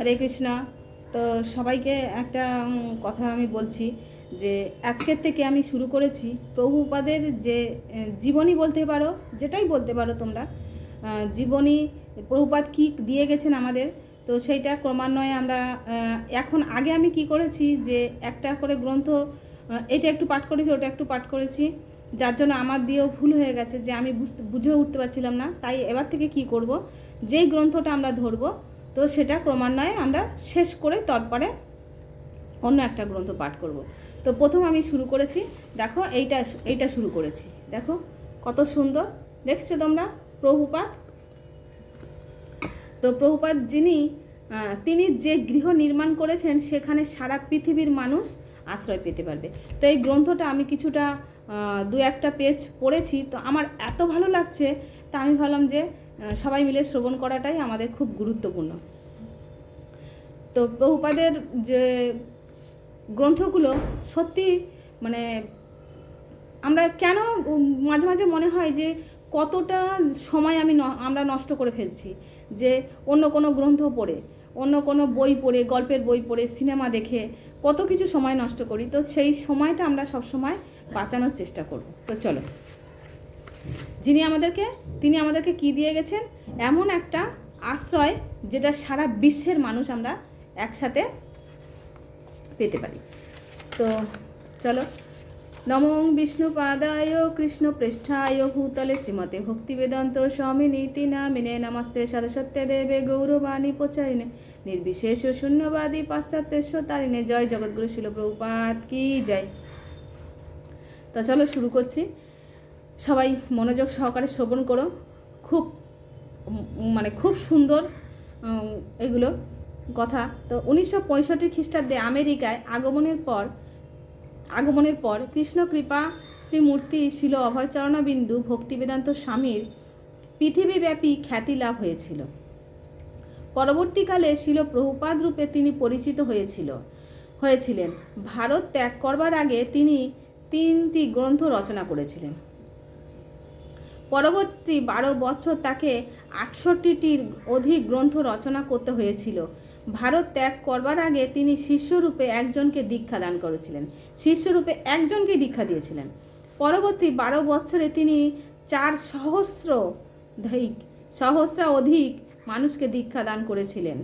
হরে কৃষ্ণ। তো সবাইকে একটা কথা আমি বলছি যে আজকের থেকে আমি শুরু করেছি প্রভুপাদের যে জীবনী বলতে পারো, যেটাই বলতে পারো তোমরা, জীবনী প্রভুপাদ কী দিয়ে গেছেন আমাদের। তো সেইটা ক্রমান্বয়ে আমরা এখন আগে আমি কি করেছি যে একটা করে গ্রন্থ, এটা একটু পাঠ করেছি, ওটা একটু পাঠ করেছি, যার জন্য আমার দিয়েও ভুল হয়ে গেছে, যে আমি বুঝে উঠতে পারছিলাম না। তাই এবার থেকে কি করব, যেই গ্রন্থটা আমরা ধরবো তো সেটা ক্রমান্বয়ে আমরা শেষ করে তারপরে অন্য একটা গ্রন্থ পাঠ করব। তো প্রথম আমি শুরু করেছি, দেখো এইটা শুরু করেছি, দেখো কত সুন্দর দেখছো তোমরা প্রভুপাদ। তো প্রভুপাদ তিনি যে গৃহ নির্মাণ করেছেন সেখানে সারা পৃথিবীর মানুষ আশ্রয় পেতে পারবে। তো এই গ্রন্থটা আমি কিছুটা দু একটা পেজ পড়েছি, তো আমার এত ভালো লাগছে, তা আমি ভাবলাম যে সবাই মিলে শ্রবণ করাটাই আমাদের খুব গুরুত্বপূর্ণ। তো প্রভুপাদের যে গ্রন্থগুলো সত্যি মানে আমরা কেন মাঝে মাঝে মনে হয় যে কতটা সময় আমরা নষ্ট করে ফেলছি, যে অন্য কোনো গ্রন্থ পড়ে, অন্য কোনো বই পড়ে, গল্পের বই পড়ে, সিনেমা দেখে কত কিছু সময় নষ্ট করি। তো সেই সময়টা আমরা সব সময় বাঁচানোর চেষ্টা করব। তো চলো, তিনি আমাদেরকে কি দিয়ে গেছেন, এমন একটা আশ্রয় যেটা সারা বিশ্বের মানুষ আমরা একসাথে পেতে পারি। তো চলো, নমো বিষ্ণুপাদায় কৃষ্ণ পৃষ্ঠায় ভূতলে শ্রীমতে ভক্তিবেদান্ত স্বামিনীতি নামিনে নমস্তে সরস্বতী দেবে গৌরবাণী প্রচারিণে নির্বিশেষ শূন্যবাদী পাশ্চাত্যেশ্ব তারিণে। জয় জগৎগুরু শিল প্রভুপাদ কি জয়। তো চলো শুরু করছি, সবাই মনোযোগ সহকারে শ্রবণ করো। খুব খুব সুন্দর এগুলো কথা। তো 1965 খ্রিস্টাব্দে আমেরিকায় আগমনের পর কৃষ্ণ কৃপা শ্রীমূর্তি শিল অভয়চরণবিন্দু ভক্তিবেদান্ত স্বামীর পৃথিবীব্যাপী খ্যাতি লাভ হয়েছিল। পরবর্তীকালে শিল প্রভুপাদ রূপে তিনি পরিচিত হয়েছিলেন। ভারত ত্যাগ করবার আগে তিনি 3টি গ্রন্থ রচনা করেছিলেন। পরবর্তী 12 বছর তাকে 68টির অধিক গ্রন্থ রচনা করতে হয়েছিল। ভারত ত্যাগ করবার আগে তিনি শিষ্যরূপে একজনকে দীক্ষা দান করেছিলেন, শিষ্যরূপে একজনকেই দীক্ষা দিয়েছিলেন। পরবর্তী 12 বছরে তিনি 4 সহস্রাধিক মানুষকে দীক্ষা দান করেছিলেন।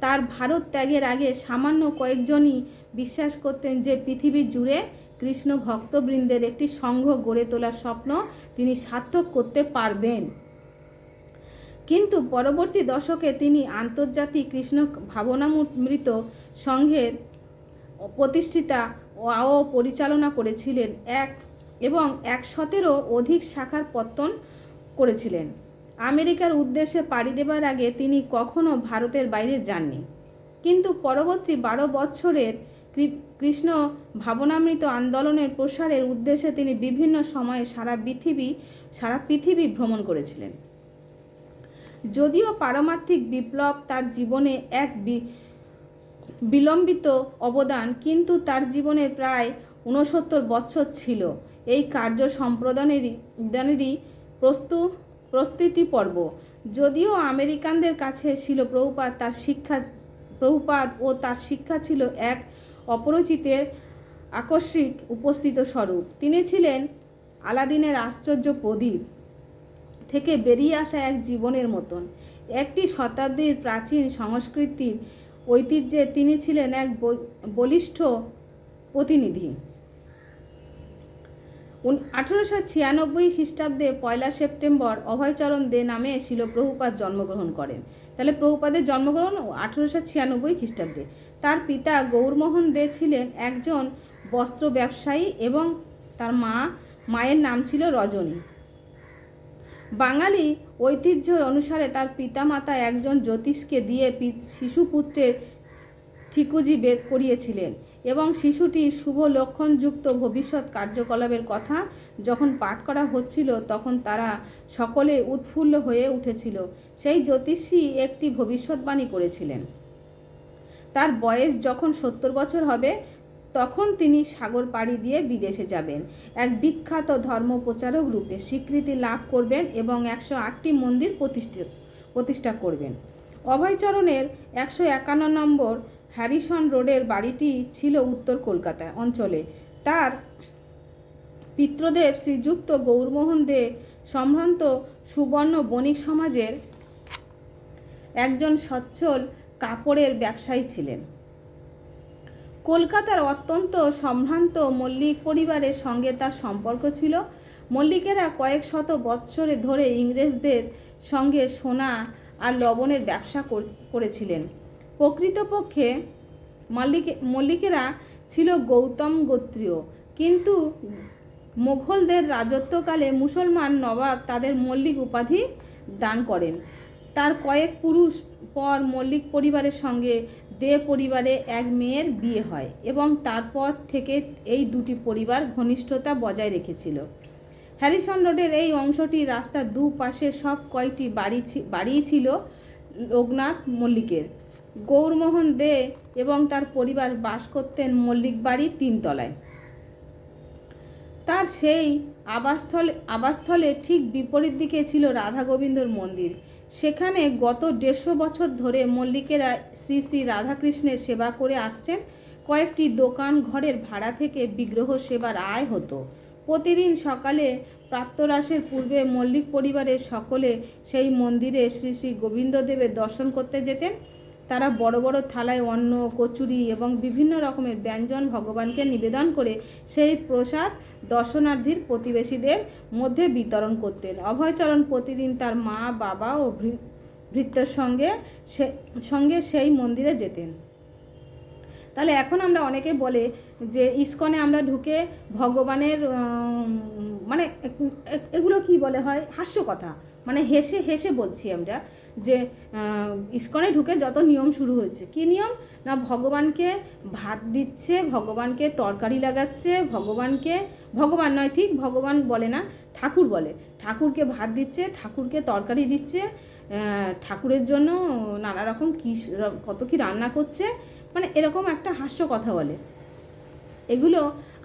তার ভারত ত্যাগের আগে সামান্য কয়েকজনই বিশ্বাস করতেন যে পৃথিবী জুড়ে কৃষ্ণ ভক্তবৃন্দের একটি সংঘ গড়ে তোলার স্বপ্ন তিনি সার্থক করতে পারবেন। কিন্তু পরবর্তী দশকে তিনি আন্তর্জাতিক কৃষ্ণ ভাবনামৃত সংঘের প্রতিষ্ঠিতা ও পরিচালনা করেছিলেন এবং 100-এরও অধিক শাখার পত্তন করেছিলেন। আমেরিকার উদ্দেশ্যে পাড়ি দেবার আগে তিনি কখনো ভারতের বাইরে যাননি। কিন্তু পরবর্তী 12 বছরের কৃষ্ণ ভাবনামৃত আন্দোলনের প্রসারের উদ্দেশ্যে তিনি বিভিন্ন সময়ে সারা পৃথিবী ভ্রমণ করেছিলেন। যদিও পারমার্থিক বিপ্লব তার জীবনে এক বিলম্বিত অবদান, কিন্তু তার জীবনে প্রায় 69 বছর ছিল এই কার্য সম্পাদনেরই প্রস্তুতি পর্ব। যদিও আমেরিকানদের কাছে শিল প্রভুপাদ ও তার শিক্ষা ছিল এক অপরিচিতের আকস্মিক উপস্থিত স্বরূপ। তিনি ছিলেন আলাদিনের আশ্চর্য প্রদীপ থেকে বেরিয়ে আসা এক জীবনের মতন। একটি শতাব্দীর প্রাচীন সংস্কৃতির ঐতিহ্যে তিনি ছিলেন এক বলিষ্ঠ প্রতিনিধি। 1896 খ্রিস্টাব্দে 1 সেপ্টেম্বর অভয়চরণ দে নামে শিল প্রভুপাদ জন্মগ্রহণ করেন। তাহলে প্রভুপাদের জন্মগ্রহণ 1896 খ্রিস্টাব্দে। তার পিতা গৌরমোহন দে ছিলেন একজন বস্ত্র ব্যবসায়ী এবং তার মায়ের নাম ছিল রজনী। বাঙালি ঐতিহ্য অনুসারে তার পিতামাতা একজন জ্যোতিষকে দিয়ে শিশুপুত্রের ঠিকুজি বের করিয়েছিলেন এবং শিশুটির শুভ লক্ষণযুক্ত ভবিষ্যৎ কার্যকলাপের কথা যখন পাঠ করা হচ্ছিল তখন তারা সকলে উৎফুল্ল হয়ে উঠেছিল। সেই জ্যোতিষী একটি ভবিষ্যৎবাণী করেছিলেন, তার বয়স যখন 70 বছর হবে তখন তিনি সাগর পাড়ি দিয়ে বিদেশে যাবেন, এক বিখ্যাত ধর্মপ্রচারক রূপে স্বীকৃতি লাভ করবেন এবং 108টি মন্দির প্রতিষ্ঠা করবেন। অভয়চরণের 151 নম্বর হ্যারিসন রোডের বাড়িটি ছিল উত্তর কলকাতা অঞ্চলে। তার পিতৃদেব শ্রীযুক্ত গৌরমোহন দে সম্ভ্রান্ত সুবর্ণ বণিক সমাজের একজন সচ্ছল কাপড়ের ব্যবসায়ী ছিলেন। কলকাতার অত্যন্ত সম্ভ্রান্ত মল্লিক পরিবারের সঙ্গে তার সম্পর্ক ছিল। মল্লিকেরা কয়েক শত বৎসরে ধরে ইংরেজদের সঙ্গে সোনা আর লবণের ব্যবসা করেছিলেন। প্রকৃতপক্ষে মল্লিকেরা ছিল গৌতম গোত্রীয়, কিন্তু মোগলদের রাজত্বকালে মুসলমান নবাব তাদের মল্লিক উপাধি দান করেন। তার কয়েক পুরুষ পর মল্লিক পরিবারের সঙ্গে দে পরিবারে এক মেয়ের বিয়ে হয় এবং তারপর থেকে এই দুটি পরিবার ঘনিষ্ঠতা বজায় রেখেছিল। হ্যারিসন রোডের এই অংশটি রাস্তার দুপাশে সব কয়টি বাড়িই ছিল লোকনাথ মল্লিকের। গৌরমোহন দে এবং তার পরিবার বাস করতেন মল্লিক বাড়ির 3 তলায়। তার সেই আবাসস্থলে ঠিক বিপরীত দিকে ছিল রাধা গোবিন্দর মন্দির। সেখানে গত 150 বছর ধরে মল্লিকেরা শ্রী শ্রী রাধাকৃষ্ণের সেবা করে আসছেন। কয়েকটি দোকান ঘরের ভাড়া থেকে বিগ্রহ সেবার আয় হতো। প্রতিদিন সকালে প্রাতরাশের পূর্বে মল্লিক পরিবারের সকলে সেই মন্দিরে শ্রী শ্রী গোবিন্দদেবের দর্শন করতে যেতেন। তারা বড় বড় থালায় অন্ন, কচুরি এবং বিভিন্ন রকমের ব্যঞ্জন ভগবানকে নিবেদন করে সেই প্রসাদ দর্শনার্থীর প্রতিবেশীদের মধ্যে বিতরণ করতেন। অভয়চরণ প্রতিদিন তার মা, বাবা ও ভৃত্যের সঙ্গে সেই মন্দিরে যেতেন। তাহলে এখন আমরা অনেকে বলে যে ইস্কনে আমরা ঢুকে ভগবানের মানে এগুলো কি বলে হয় হাস্য কথা, মানে হেসে হেসে বলছি আমরা যে ইস্কনে ঢুকে যত নিয়ম শুরু হয়েছে। কি নিয়ম না, ভগবানকে ভাত দিচ্ছে, ভগবানকে তরকারি লাগাচ্ছে, ভগবান নয়, ঠিক ভগবান বলে না, ঠাকুর বলে, ঠাকুরকে ভাত দিচ্ছে, ঠাকুরকে তরকারি দিচ্ছে, ঠাকুরের জন্য নানা রকম কত কি রান্না করছে, মানে এরকম একটা হাস্য কথা বলে। এগুলো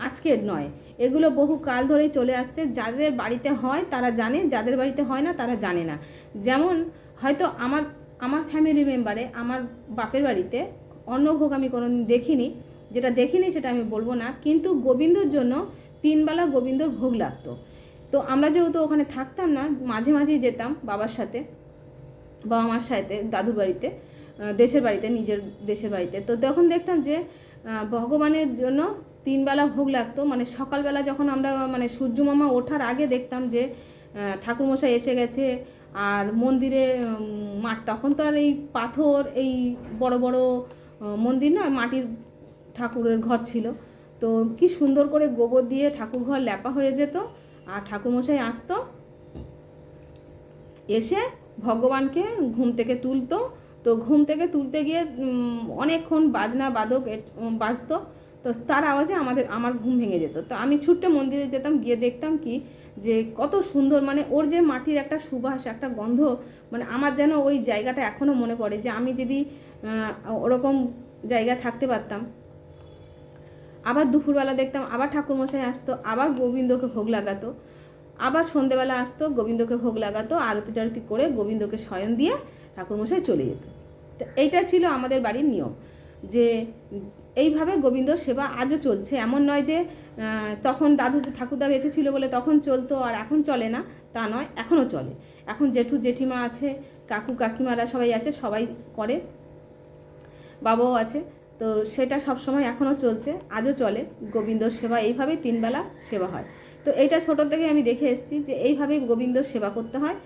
আজকের নয়, এগুলো বহু কাল ধরেই চলে আসছে। যাদের বাড়িতে হয় তারা জানে, যাদের বাড়িতে হয় না তারা জানে না। যেমন হয়তো আমার ফ্যামিলি মেম্বারে, আমার বাপের বাড়িতে অন্নভোগ আমি কোনোদিন দেখিনি, যেটা দেখিনি সেটা আমি বলবো না, কিন্তু গোবিন্দর জন্য 3 বেলা গোবিন্দর ভোগ লাগতো। তো আমরা যেহেতু ওখানে থাকতাম না, মাঝে মাঝেই যেতাম বাবার সাথে বা আমার সাথে দাদুর বাড়িতে, দেশের বাড়িতে, নিজের দেশের বাড়িতে। তো তখন দেখতাম যে ভগবানের জন্য 3 বেলা ভোগ লাগতো। মানে সকালবেলা যখন আমরা মানে সূর্যমামা ওঠার আগে দেখতাম যে ঠাকুরমশাই এসে গেছে, আর মন্দিরে তখন তো আর এই পাথর, এই বড় বড় মন্দির না, মাটির ঠাকুরের ঘর ছিল। তো কি সুন্দর করে গোবর দিয়ে ঠাকুর ঘর লেপা হয়ে যেত, আর ঠাকুরমশাই আসতো, এসে ভগবানকে ঘুম থেকে তুলতো। তো ঘুম থেকে তুলতে গিয়ে অনেকক্ষণ বাজনা বাদক বাজতো, তো তার আওয়াজে আমার ঘুম ভেঙে যেত। তো আমি ছুট্টে মন্দিরে যেতাম, গিয়ে দেখতাম কি যে কত সুন্দর, মানে ওর যে মাটির একটা সুবাস, একটা গন্ধ, মানে আমার যেন ওই জায়গাটা এখনও মনে পড়ে যে আমি যদি ওরকম জায়গা থাকতে পারতাম। আবার দুপুরবেলা দেখতাম আবার ঠাকুরমশাই আসতো, আবার গোবিন্দকে ভোগ লাগাতো, আবার সন্ধেবেলা আসতো, গোবিন্দকে ভোগ লাগাতো, আরতি টারতি করে গোবিন্দকে শয়ন দিয়ে ঠাকুরমশাই চলে যেত। তো এইটা ছিল আমাদের বাড়ির নিয়ম, যে এইভাবে গোবিন্দ সেবা আজও চলছে। এমন নয় যে তখন ঠাকুরদা বেঁচে ছিল বলে তখন চলতো আর এখন চলে না, তা নয়, এখনও চলে। এখন জেঠু জেঠিমা আছে, কাকু কাকিমারা সবাই আছে, সবাই করে, বাবাও আছে। তো সেটা সবসময় এখনও চলছে, আজও চলে। গোবিন্দর সেবা এইভাবেই 3 বেলা সেবা হয়। তো এইটা ছোটোর থেকে আমি দেখে এসেছি যে এইভাবেই গোবিন্দর সেবা করতে হয়।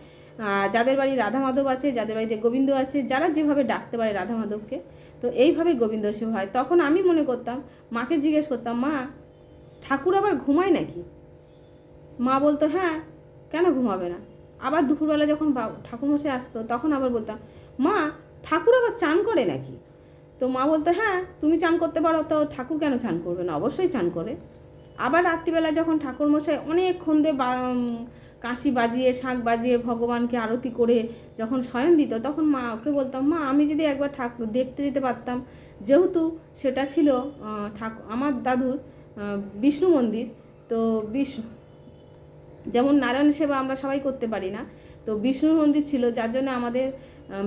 যাদের বাড়ি রাধা মাধব আছে, যাদের বাড়িতে গোবিন্দ আছে, যারা যেভাবে ডাকতে পারে রাধা মাধবকে, তো এইভাবে গোবিন্দ সেবা হয়। তখন আমি মনে করতাম, মাকে জিজ্ঞেস করতাম, মা ঠাকুর আবার ঘুমায় নাকি? মা বলতো হ্যাঁ, কেন ঘুমাবে না। আবার দুপুরবেলা যখন ঠাকুরমশাই আসতো তখন আবার বলতাম, মা ঠাকুর আবার চান করে নাকি? তো মা বলতো হ্যাঁ, তুমি চান করতে পারো, তো ঠাকুর কেন চান করবে না, অবশ্যই চান করে। আবার রাত্রিবেলা যখন ঠাকুরমশাই অনেকক্ষণ ধরে কাশি বাজিয়ে, শাঁখ বাজিয়ে ভগবানকে আরতি করে যখন শয়ন দিত, তখন মা ওকে বলতাম, মা আমি যদি একবার ঠাকুর দেখতে যেতে পারতাম। যেহেতু সেটা ছিল আমার দাদুর বিষ্ণু মন্দির, তো যেমন নারায়ণ সেবা আমরা সবাই করতে পারি না, তো বিষ্ণুর মন্দির ছিল, যার জন্য আমাদের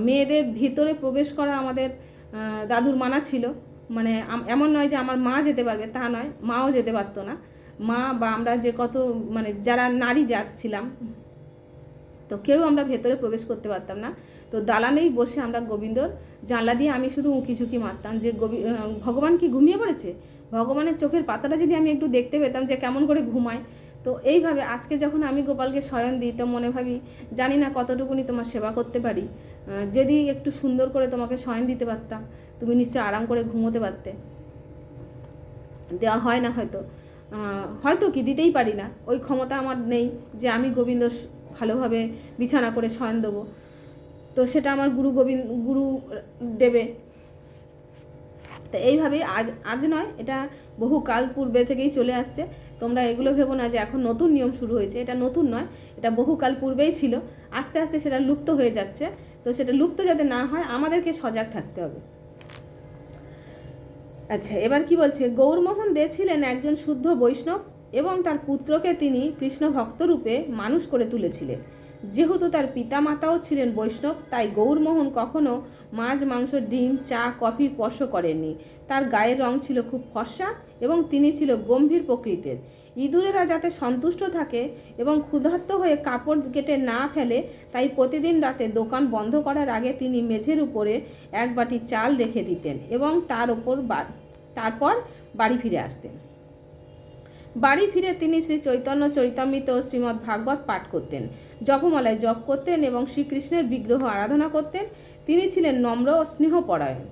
মেয়েদের ভিতরে প্রবেশ করা আমাদের দাদুর মানা ছিল। মানে এমন নয় যে আমার মা যেতে পারবে, তা নয়, মাও যেতে পারতো না। মা বা আমরা যে কত মানে যারা নারী জাত ছিলাম, তো কেউ আমরা ভেতরে প্রবেশ করতে পারতাম না। তো দালানেই বসে আমরা গোবিন্দর জানলা দিয়ে আমি শুধু উঁকি ঝুঁকি মারতাম যে ভগবান কি ঘুমিয়ে পড়েছে, ভগবানের চোখের পাতাটা যদি আমি একটু দেখতে পেতাম যে কেমন করে ঘুমায়। তো এইভাবে আজকে যখন আমি গোপালকে শয়ন দিই, তো মনে ভাবি জানি না কতটুকুনি তোমার সেবা করতে পারি। যদি একটু সুন্দর করে তোমাকে শয়ন দিতে পারতাম, তুমি নিশ্চয় আরাম করে ঘুমোতে পারতে। দেওয়া হয় না হয়তো, হয়তো কি দিতেই পারি না, ওই ক্ষমতা আমার নেই যে আমি গোবিন্দ ভালোভাবে বিছানা করে শয়ন দেবো। তো সেটা আমার গুরু দেবে। তো এইভাবেই আজ নয়, এটা বহু কাল পূর্বে থেকেই চলে আসছে। তোমরা এগুলো ভেবো না যে এখন নতুন নিয়ম শুরু হয়েছে, এটা নতুন নয়, এটা বহু কাল পূর্বেই ছিল। আস্তে আস্তে সেটা লুপ্ত হয়ে যাচ্ছে। তো সেটা লুপ্ত যাতে না হয় আমাদেরকে সজাগ থাকতে হবে। আচ্ছা, এবার কি বলছে, গৌরমোহন দে ছিলেন একজন শুদ্ধ বৈষ্ণব এবং তার পুত্রকে তিনি কৃষ্ণ ভক্তরূপে মানুষ করে তুলেছিলেন। যেহেতু তার পিতামাতাও ছিলেন বৈষ্ণব, তাই গৌরমোহন কখনো মাছ, মাংস, ডিম, চা, কফি স্পর্শ করেননি। তার গায়ের রং ছিল খুব ফর্সা এবং তিনি ছিল গম্ভীর প্রকৃতির। ইঁদুরেরা যাতে সন্তুষ্ট থাকে এবং ক্ষুধার্ত হয়ে কাপড় কেটে না ফেলে, তাই প্রতিদিন রাতে দোকান বন্ধ করার আগে তিনি মেঝের উপরে এক বাটি চাল রেখে দিতেন এবং তারপর বাড়ি ফিরে আসতেন। বাড়ি ফিরে তিনি শ্রী চৈতন্য চরিতামৃত ও শ্রীমদ্ ভাগবত পাঠ করতেন, জপমালায় জপ করতেন এবং শ্রীকৃষ্ণের বিগ্রহ আরাধনা করতেন। তিনি ছিলেন নম্র ও স্নেহপরায়ণ।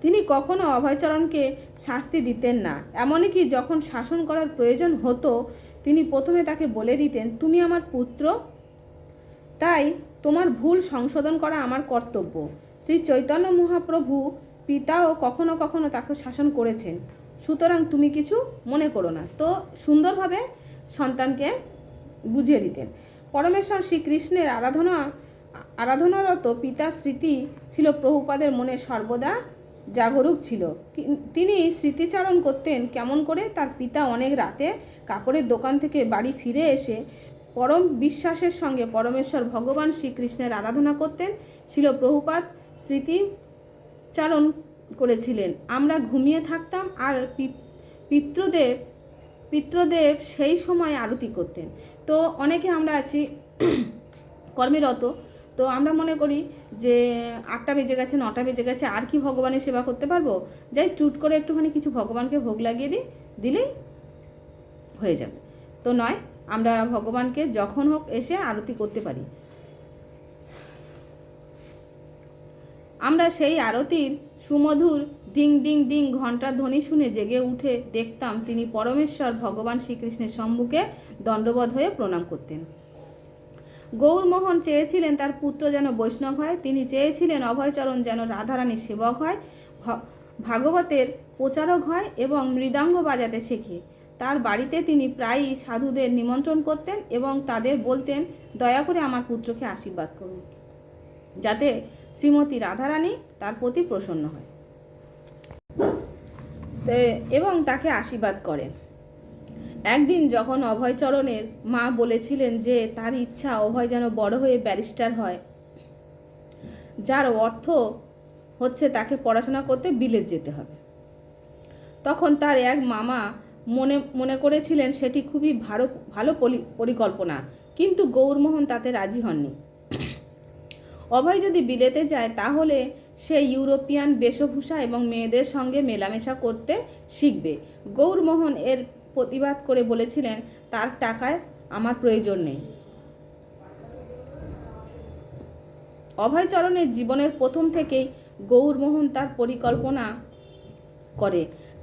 তিনি কখনো অভয়চরণকে শাস্তি দিতেন না। এমনকি যখন শাসন করার প্রয়োজন হতো, তিনি প্রথমে তাকে বলে দিতেন, তুমি আমার পুত্র, তাই তোমার ভুল সংশোধন করা আমার কর্তব্য। শ্রী চৈতন্য মহাপ্রভু পিতাও কখনো কখনো তাকে শাসন করেছেন, সুতরাং তুমি কিছু মনে করো না। তো সুন্দরভাবে সন্তানকে বুঝিয়ে দিতেন। পরমেশ্বর শ্রীকৃষ্ণের আরাধনারত পিতার স্মৃতি ছিল প্রভুপাদের মনে সর্বদা জাগরুক ছিল। তিনি স্মৃতিচারণ করতেন কেমন করে তার পিতা অনেক রাতে কাপড়ের দোকান থেকে বাড়ি ফিরে এসে পরম বিশ্বাসের সঙ্গে পরমেশ্বর ভগবান শ্রীকৃষ্ণের আরাধনা করতেন। ছিল প্রভুপাদ স্মৃতিচারণ করেছিলেন, আমরা ঘুমিয়ে থাকতাম আর পিতৃদেব সেই সময় আরতি করতেন। তো অনেকে আমরা আছি কর্মরত, তো আমরা মনে করি যে 8টা বেজে গেছে, 9টা বেজে গেছে, আর কি ভগবানের সেবা করতে পারবো, যাই চুট করে একটুখানি কিছু ভগবানকে ভোগ লাগিয়ে দিলেই হয়ে যাবে। তো নয়, আমরা ভগবানকে যখন হোক এসে আরতি করতে পারি। আমরা সেই আরতির সুমধুর ডিং ডিং ডিং ঘণ্টার ধ্বনি শুনে জেগে উঠে দেখতাম তিনি পরমেশ্বর ভগবান শ্রীকৃষ্ণের সম্মুখে দণ্ডবধ হয়ে প্রণাম করতেন। গৌরমোহন চেয়েছিলেন তার পুত্র যেন বৈষ্ণব হয়। তিনি চেয়েছিলেন অভয়চরণ যেন রাধারানীর সেবক হয়, ভাগবতের প্রচারক হয় এবং মৃদঙ্গ বাজাতে শেখে। তার বাড়িতে তিনি প্রায়ই সাধুদের নিমন্ত্রণ করতেন এবং তাদের বলতেন, দয়া করে আমার পুত্রকে আশীর্বাদ করুন, যাতে শ্রীমতী রাধারানী তার প্রতি প্রসন্ন হয় এবং তাকে আশীর্বাদ করেন। একদিন যখন অভয়চরণের মা বলেছিলেন যে তার ইচ্ছা অভয় যেন বড় হয়ে ব্যারিস্টার হয়, যার অর্থ হচ্ছে তাকে পড়াশোনা করতে বিলেত যেতে হবে, তখন তার এক মামা মনে করেছিলেন সেটি খুবই ভালো পরিকল্পনা, কিন্তু গৌরমোহন তাতে রাজি হননি। অভয় যদি বিলেতে যায় তাহলে সে ইউরোপিয়ান বেশভূষা এবং মেয়েদের সঙ্গে মেলামেশা করতে শিখবে। গৌরমোহন এর প্রতিবাদ করে বলেছিলেন, তার টাকায় আমার প্রয়োজন নেই। অভয়চরণের জীবনের প্রথম থেকেই গৌরমোহন তার পরিকল্পনা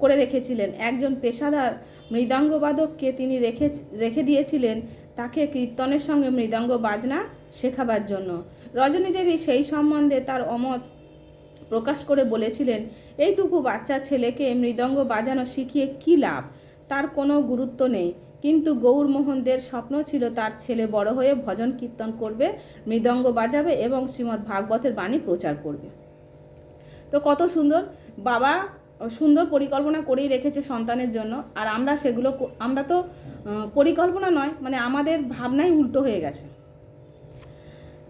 করে রেখেছিলেন। একজন পেশাদার মৃদঙ্গবাদককে তিনি রেখে দিয়েছিলেন তাকে কীর্তনের সঙ্গে মৃদঙ্গ বাজনা শেখাবার জন্য। রজনী দেবী সেই সম্বন্ধে তার অমত প্রকাশ করে বলেছিলেন, এইটুকু বাচ্চা ছেলেকে মৃদঙ্গ বাজানো শিখিয়ে কী লাভ, তার কোনো গুরুত্ব নেই। কিন্তু গৌরমোহনদের স্বপ্ন ছিল তার ছেলে বড় হয়ে ভজন কীর্তন করবে, মৃদঙ্গ বাজাবে এবং শ্রীমদ্ ভাগবতের বাণী প্রচার করবে। তো কত সুন্দর, বাবা সুন্দর পরিকল্পনা করেই রেখেছে সন্তানের জন্য, আর আমরা তো পরিকল্পনা নয়, মানে আমাদের ভাবনাই উল্টো হয়ে গেছে।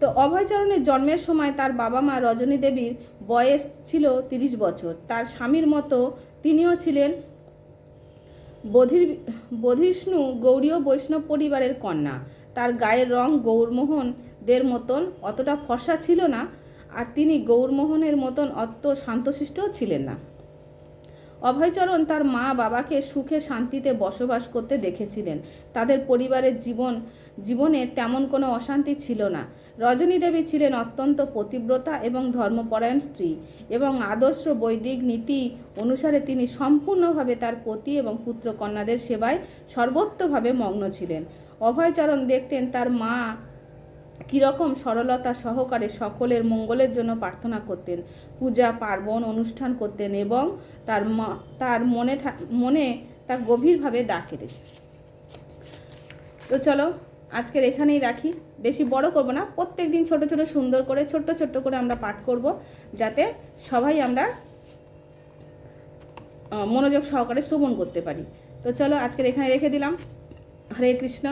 তো অভয়চরণের জন্মের সময় তার বাবা মা রজনী দেবীর বয়স ছিল 30 বছর। তার স্বামীর মতো তিনিও ছিলেন বোধিষ্ণু গৌড়ীয় বৈষ্ণব পরিবারের কন্যা। তার গায়ের রং গৌরমোহনদের মতন অতটা ফর্সা ছিল না, আর তিনি গৌরমোহনের মতন অত শান্তশিষ্টও ছিলেন না। অভয়চরণ তার মা বাবাকে সুখে শান্তিতে বসবাস করতে দেখেছিলেন। তাদের পরিবারের জীবনে তেমন কোনো অশান্তি ছিল না। রজনী দেবী ছিলেন অত্যন্ত পতিব্রতা এবং ধর্মপরায়ণ স্ত্রী, এবং আদর্শ বৈদিক নীতি অনুসারে তিনি সম্পূর্ণভাবে তার পতি এবং পুত্রকন্যাদের সেবায় সর্বত্রভাবে মগ্ন ছিলেন। অভয়চরণ দেখতেন তার মা কীরকম সরলতা সহকারে সকলের মঙ্গলের জন্য প্রার্থনা করতেন, পূজা পার্বণ অনুষ্ঠান করতেন, এবং তার মনে তা গভীরভাবে দাগ কেটেছে। তো চলো আজকের এখানেই রাখি, বেশি বড় করব না। প্রত্যেক দিন ছোট ছোট সুন্দর করে ছোট্ট ছোট্ট করে আমরা পাঠ করব, যাতে সবাই আমরা মনোযোগ সহকারে শ্রবণ করতে পারি। তো চলো আজকের এখানে রেখে দিলাম। হরে কৃষ্ণ।